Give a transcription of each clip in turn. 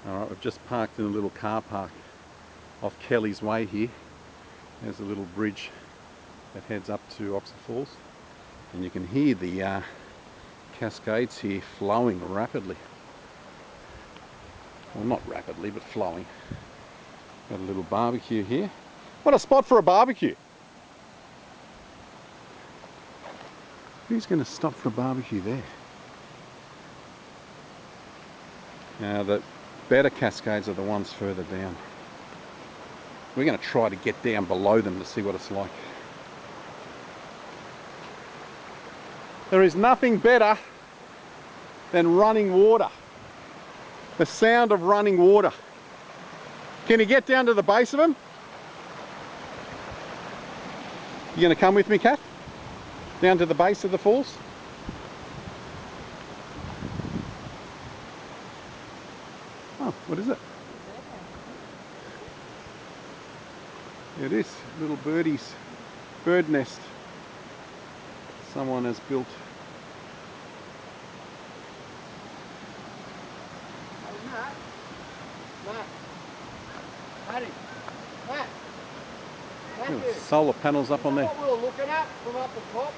Alright, we've just parked in a little car park off Kelly's Way here. There's a little bridge that heads up to Oxford Falls, and you can hear the Cascades here flowing rapidly. Well, not rapidly, but flowing. Got a little barbecue here. What a spot for a barbecue! Who's going to stop for a barbecue there? Now the better Cascades are the ones further down. We're going to try to get down below them to see what it's like. There is nothing better than running water. The sound of running water. Can you get down to the base of them? You going to come with me, Kat? Down to the base of the falls? Oh, what is it? It is little birdies, bird nest. Someone has built. Matt. Solar panels up on there. What we were looking at from up the top.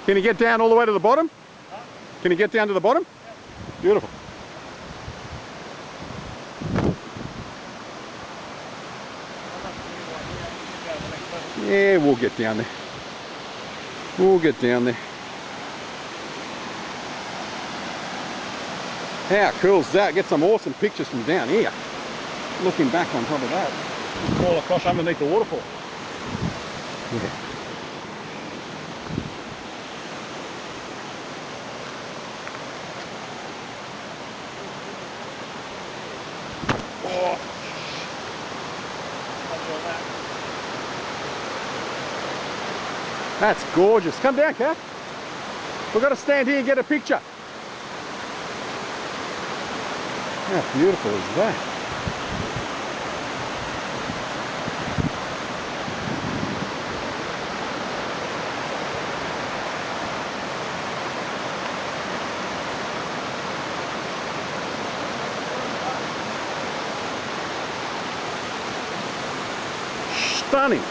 Can you get down all the way to the bottom? Huh? Can you get down to the bottom? Yeah. Beautiful. Yeah, we'll get down there. We'll get down there. How cool is that? Get some awesome pictures from down here. Looking back on top of that. Fall across underneath the waterfall. Yeah. Oh. That's gorgeous. Come down, Kat. We've got to stand here and get a picture. How beautiful is that? Stunning.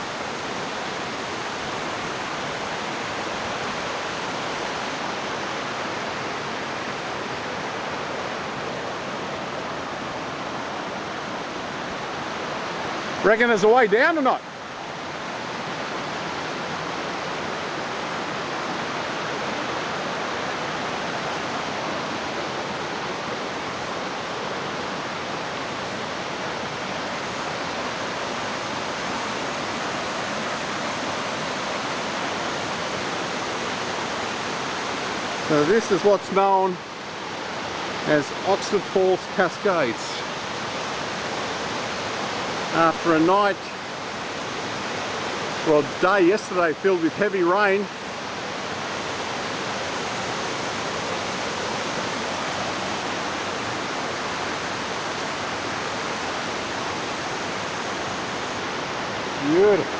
Reckon there's a way down or not? So this is what's known as Oxford Falls Cascades. After a night, well, day yesterday filled with heavy rain, beautiful.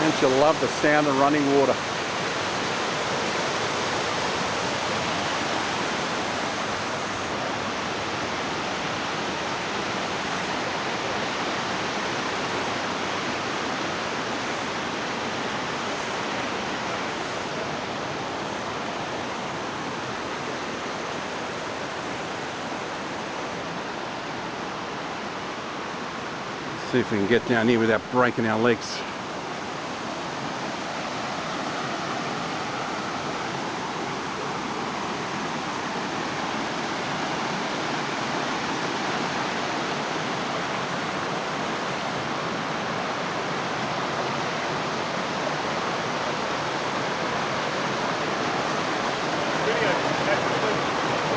Don't you love the sound of running water? Let's see if we can get down here without breaking our legs.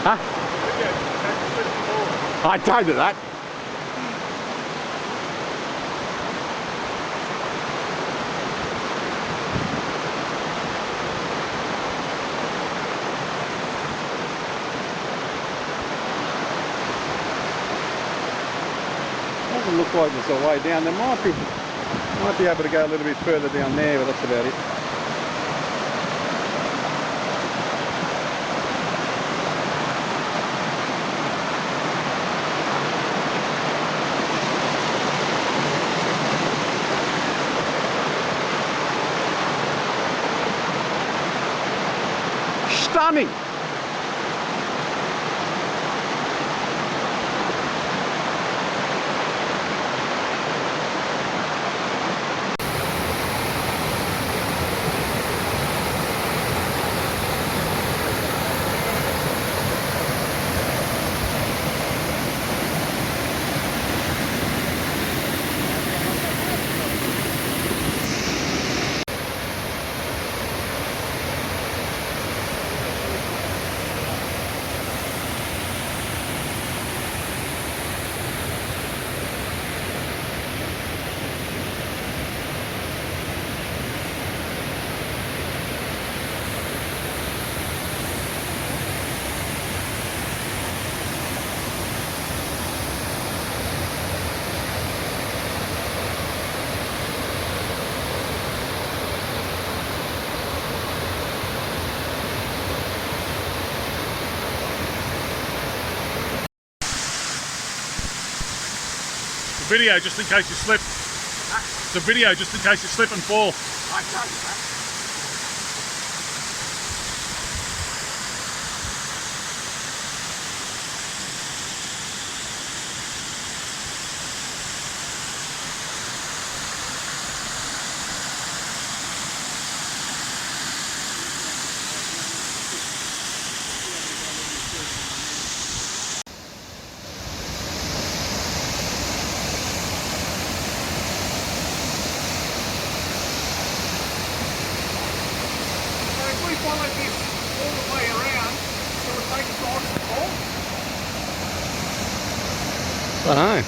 Huh? I told you that. Doesn't look like there's a way down. There might be able to go a little bit further down there, but that's about it. Stunning! Video just in case you slip. It's a video just in case you slip and fall. Follow this all the way around, so we'll take it to Waterfall. I know.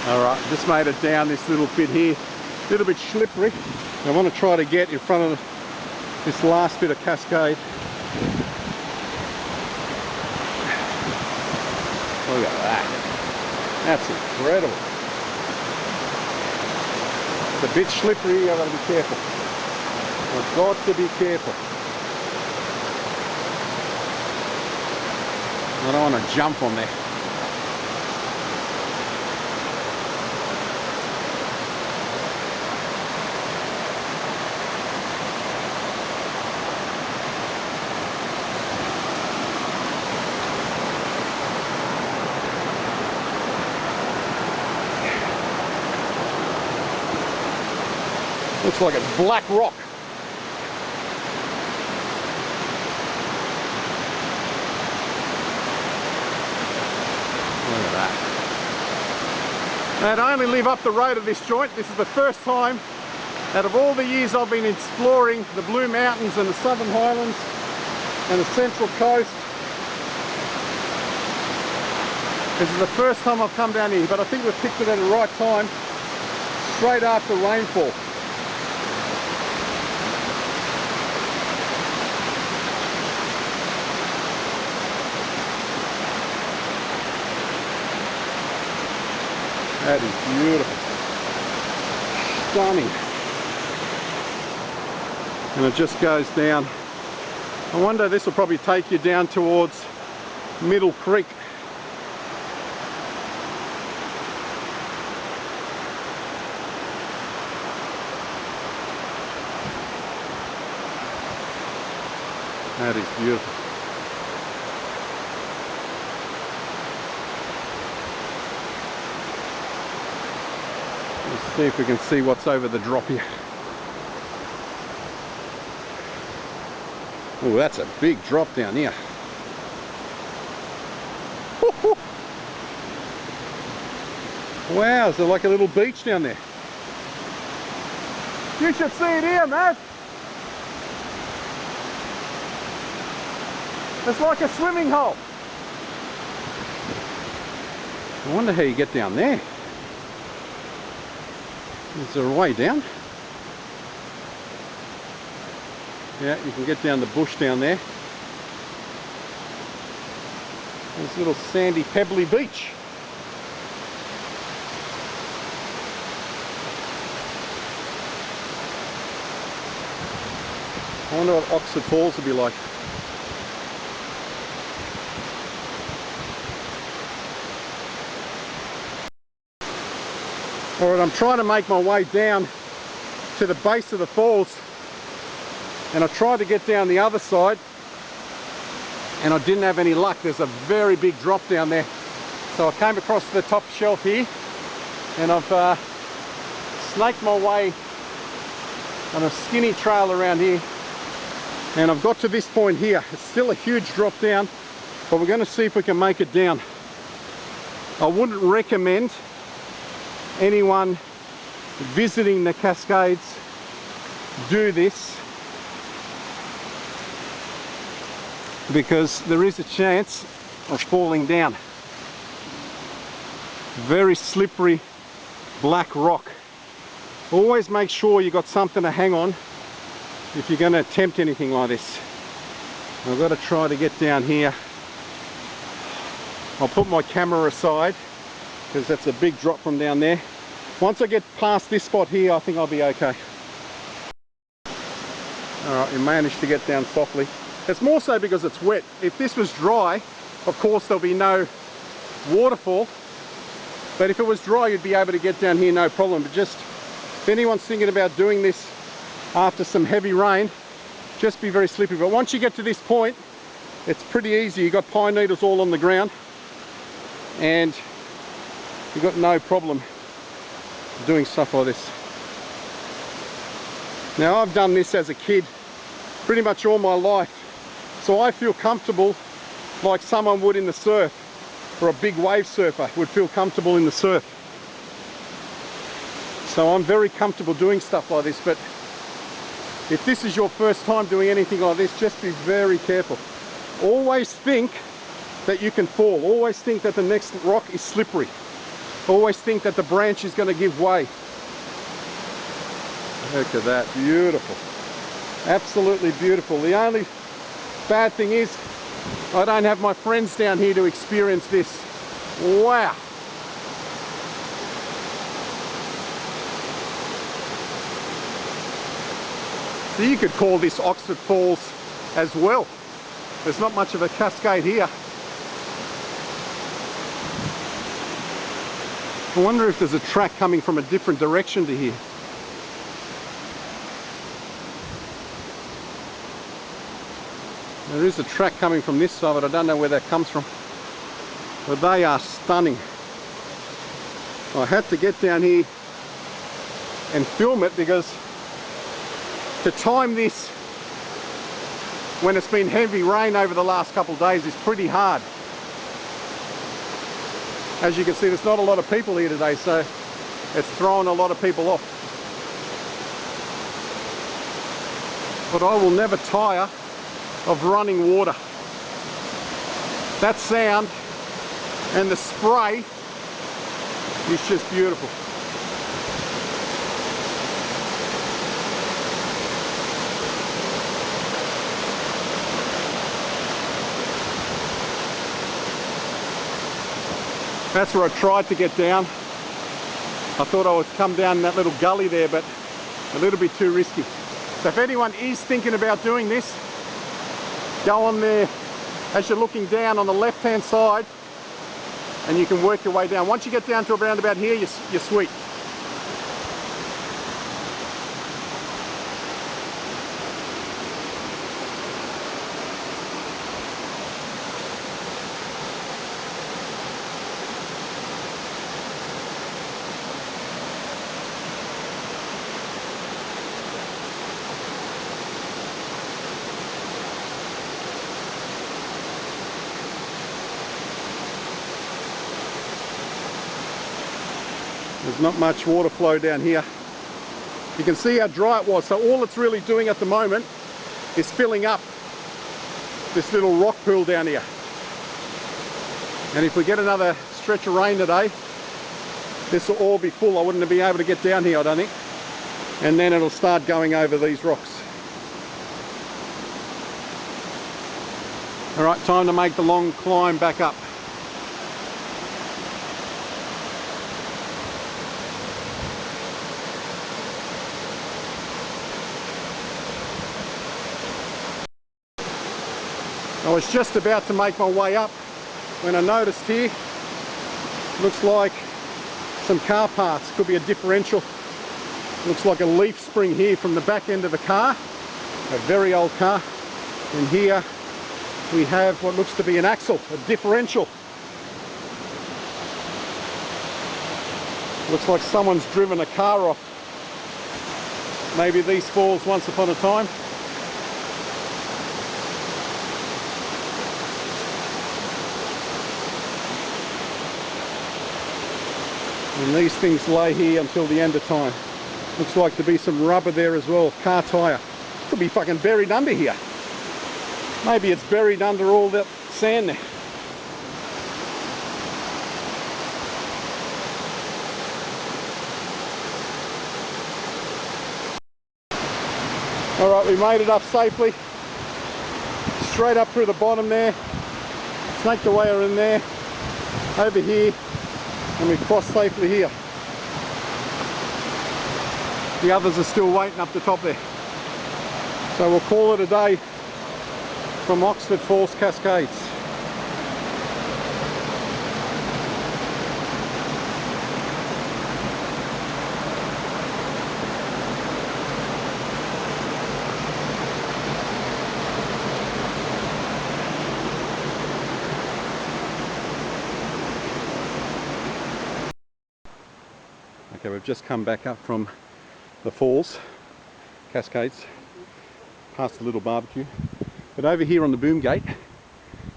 Alright, just made it down this little bit here. A little bit slippery. I want to try to get in front of this last bit of Cascade. Look at that. That's incredible. It's a bit slippery, I've got to be careful. I've got to be careful. I don't want to jump on there. Looks like it's black rock. Look at that. And I only live up the road of this joint. This is the first time out of all the years I've been exploring the Blue Mountains and the Southern Highlands and the Central Coast. This is the first time I've come down here, but I think we've picked it at the right time, straight after rainfall. That is beautiful. Stunning. And it just goes down. I wonder, this will probably take you down towards Middle Creek. That is beautiful. Let's see if we can see what's over the drop here. Oh, that's a big drop down here. Wow, is there like a little beach down there? You should see it here, man. It's like a swimming hole. I wonder how you get down there. Is there a way down? Yeah, you can get down the bush down there. This little sandy, pebbly beach. I wonder what Oxford Falls would be like. Alright, I'm trying to make my way down to the base of the falls, and I tried to get down the other side and I didn't have any luck. There's a very big drop down there. So I came across the top shelf here and I've snaked my way on a skinny trail around here, and I've got to this point here. It's still a huge drop down, but we're going to see if we can make it down. I wouldn't recommend anyone visiting the Cascades do this, because there is a chance of falling down. Very slippery black rock. Always make sure you got something to hang on if you're going to attempt anything like this. I've got to try to get down here. I'll put my camera aside because that's a big drop from down there. Once I get past this spot here, I think I'll be okay. Alright, we managed to get down softly. It's more so because it's wet. If this was dry, of course there'll be no waterfall. But if it was dry, you'd be able to get down here no problem. But just, if anyone's thinking about doing this after some heavy rain, just be very slippery. But once you get to this point, it's pretty easy. You've got pine needles all on the ground, and you've got no problem doing stuff like this. Now, I've done this as a kid pretty much all my life, so I feel comfortable like someone would in the surf, or a big wave surfer would feel comfortable in the surf. So I'm very comfortable doing stuff like this. But if this is your first time doing anything like this, just be very careful. Always think that you can fall. Always think that the next rock is slippery. Always think that the branch is going to give way. Look at that, beautiful. Absolutely beautiful. The only bad thing is I don't have my friends down here to experience this. Wow. So you could call this Oxford Falls as well. There's not much of a cascade here. I wonder if there's a track coming from a different direction to here. There is a track coming from this side, but I don't know where that comes from. But they are stunning. I had to get down here and film it because to time this when it's been heavy rain over the last couple of days is pretty hard. As you can see, there's not a lot of people here today, so it's throwing a lot of people off. But I will never tire of running water. That sound and the spray is just beautiful. That's where I tried to get down. I thought I would come down that little gully there, but a little bit too risky. So if anyone is thinking about doing this, go on there as you're looking down on the left hand side and you can work your way down. Once you get down to around about here, you're sweet. There's not much water flow down here. You can see how dry it was, so all it's really doing at the moment is filling up this little rock pool down here. And if we get another stretch of rain today, this will all be full. I wouldn't be able to get down here, I don't think. And then it'll start going over these rocks. All right, time to make the long climb back up. I was just about to make my way up when I noticed here, looks like some car parts, could be a differential. Looks like a leaf spring here from the back end of the car, a very old car. And here we have what looks to be an axle, a differential. Looks like someone's driven a car off. Maybe these falls once upon a time. And these things lay here until the end of time. Looks like to be some rubber there as well, car tyre. Could be fucking buried under here. Maybe it's buried under all that sand there. Alright, we made it up safely. Straight up through the bottom there. Snaked the way in there. Over here. And we crossed safely here. The others are still waiting up the top there. So we'll call it a day from Oxford Falls Cascades. Okay, we've just come back up from the falls, Cascades, past the little barbecue. But over here on the boom gate,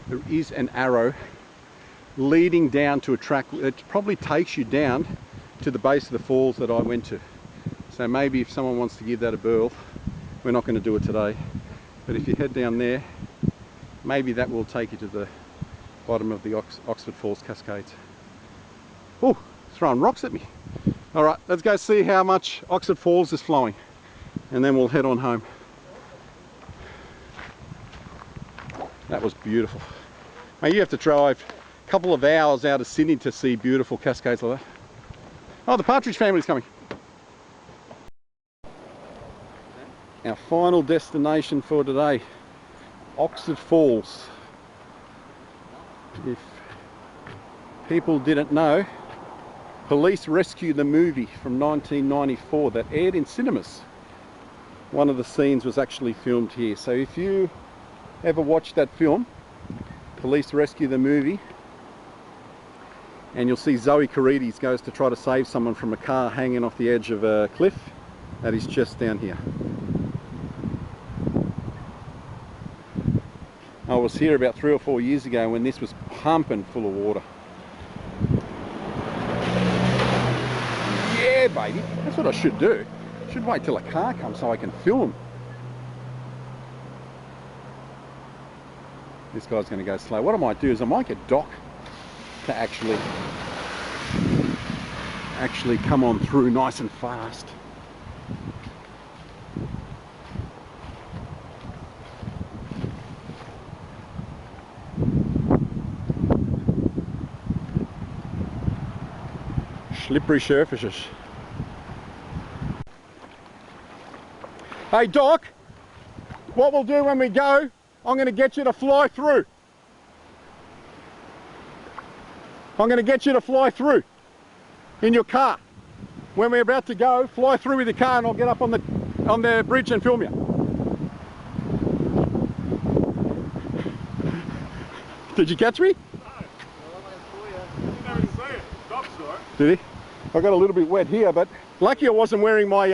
there is an arrow leading down to a track. It probably takes you down to the base of the falls that I went to. So maybe if someone wants to give that a whirl, we're not going to do it today. But if you head down there, maybe that will take you to the bottom of the Oxford Falls Cascades. Oh, throwing rocks at me. All right, let's go see how much Oxford Falls is flowing and then we'll head on home. That was beautiful. Mate, you have to drive a couple of hours out of Sydney to see beautiful cascades like that. Oh, the Partridge family's coming. Our final destination for today, Oxford Falls. If people didn't know, Police Rescue, the movie from 1994 that aired in cinemas. One of the scenes was actually filmed here. So if you ever watched that film, Police Rescue, the movie, and you'll see Zoe Carides goes to try to save someone from a car hanging off the edge of a cliff, that is just down here. I was here about 3 or 4 years ago when this was pumping full of water. Yeah, baby. That's what I should do. I should wait till a car comes so I can film. This guy's going to go slow. What I might do is I might get Doc to actually come on through nice and fast. Slippery surfaces. Hey Doc, what we'll do when we go, I'm going to get you to fly through. I'm going to get you to fly through in your car. When we're about to go, fly through with your car and I'll get up on the bridge and film you. Did you catch me? Did he? I got a little bit wet here, but lucky I wasn't wearing my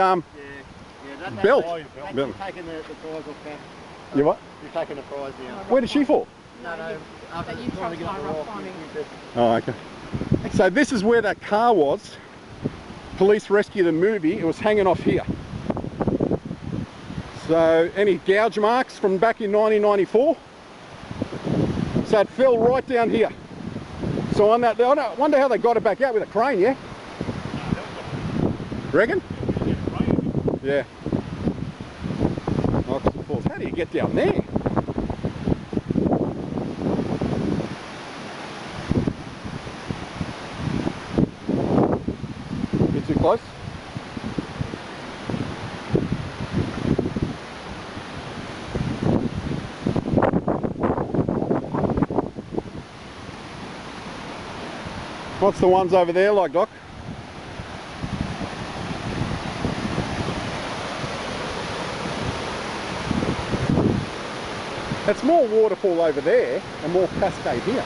belt. You're taking the prize off, Cam. You what? You're taking the prize now. Where did she fall? No. After you trying to get tried the rock rock, climbing. Oh, okay. So this is where that car was. Police Rescue the movie. It was hanging off here. So any gouge marks from back in 1994? So it fell right down here. So on that, I wonder how they got it back out with a crane, yeah? Reckon? Yeah. Waterfalls. How do you get down there? Bit too close? What's the ones over there like, Doc? It's more waterfall over there and more cascade here.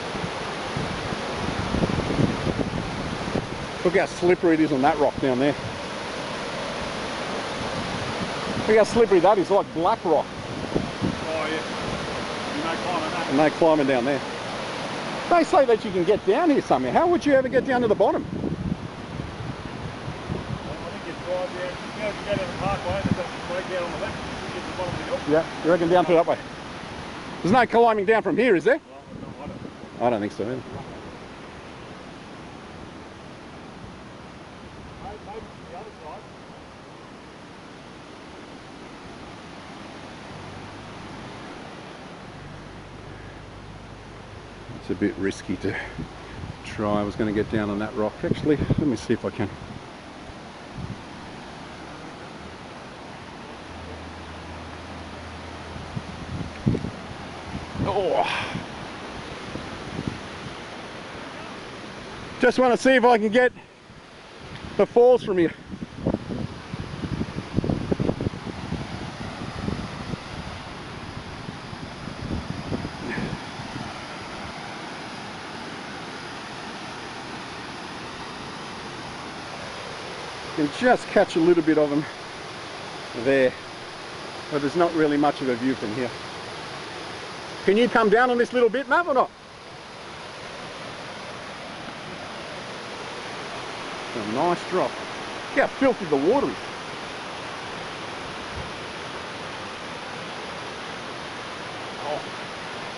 Look how slippery it is on that rock down there. Look how slippery that is, like black rock. Oh yeah. You no climbing that. And no climbing down there. They say that you can get down here somehow. How would you ever get down to the bottom? I think you drive down, you know, if you go down the parkway and there's a breakdown on the left, you get to the bottom of the hill. Yeah, you reckon down through that way? There's no climbing down from here, is there? Well, I don't think so either. maybe the other side. It's a bit risky to try. I was going to get down on that rock. Actually, let me see if I can. Oh. Just want to see if I can get the falls from here. You can just catch a little bit of them there, but there's not really much of a view from here. Can you come down on this little bit, Matt, or not? A nice drop. Look how filthy the water is. Oh,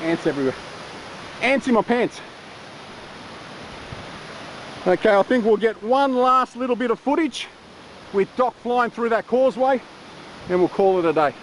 ants everywhere. Ants in my pants. Okay, I think we'll get one last little bit of footage with Doc flying through that causeway and we'll call it a day.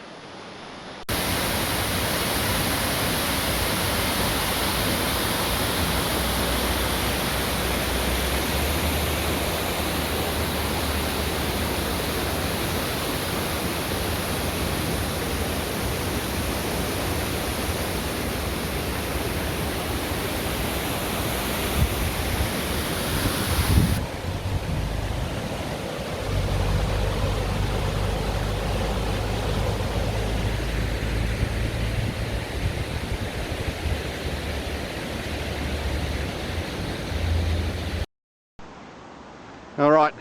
All right,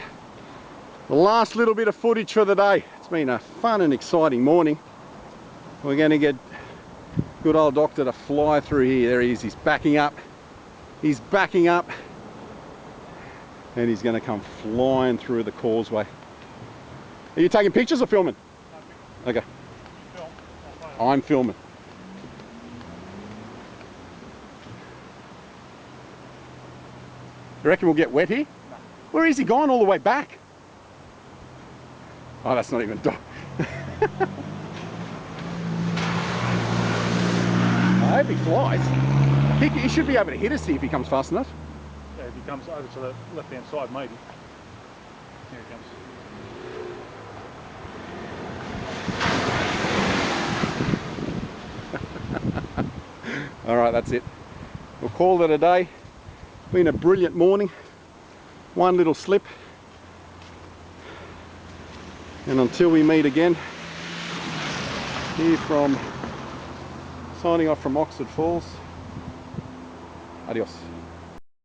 the last little bit of footage for the day. It's been a fun and exciting morning. We're going to get good old Doctor to fly through here. There he is, he's backing up. He's backing up. And he's going to come flying through the causeway. Are you taking pictures or filming? Okay. I'm filming. You reckon we'll get wet here? No. Where is he gone all the way back? Oh, that's not even dog. I hope he flies. He should be able to hit us here if he comes fast enough. Yeah, if he comes over to the left-hand side, maybe. Here he comes. All right, that's it. We'll call it a day. Been a brilliant morning. One little slip. And until we meet again, here from, signing off from Oxford Falls. Adios.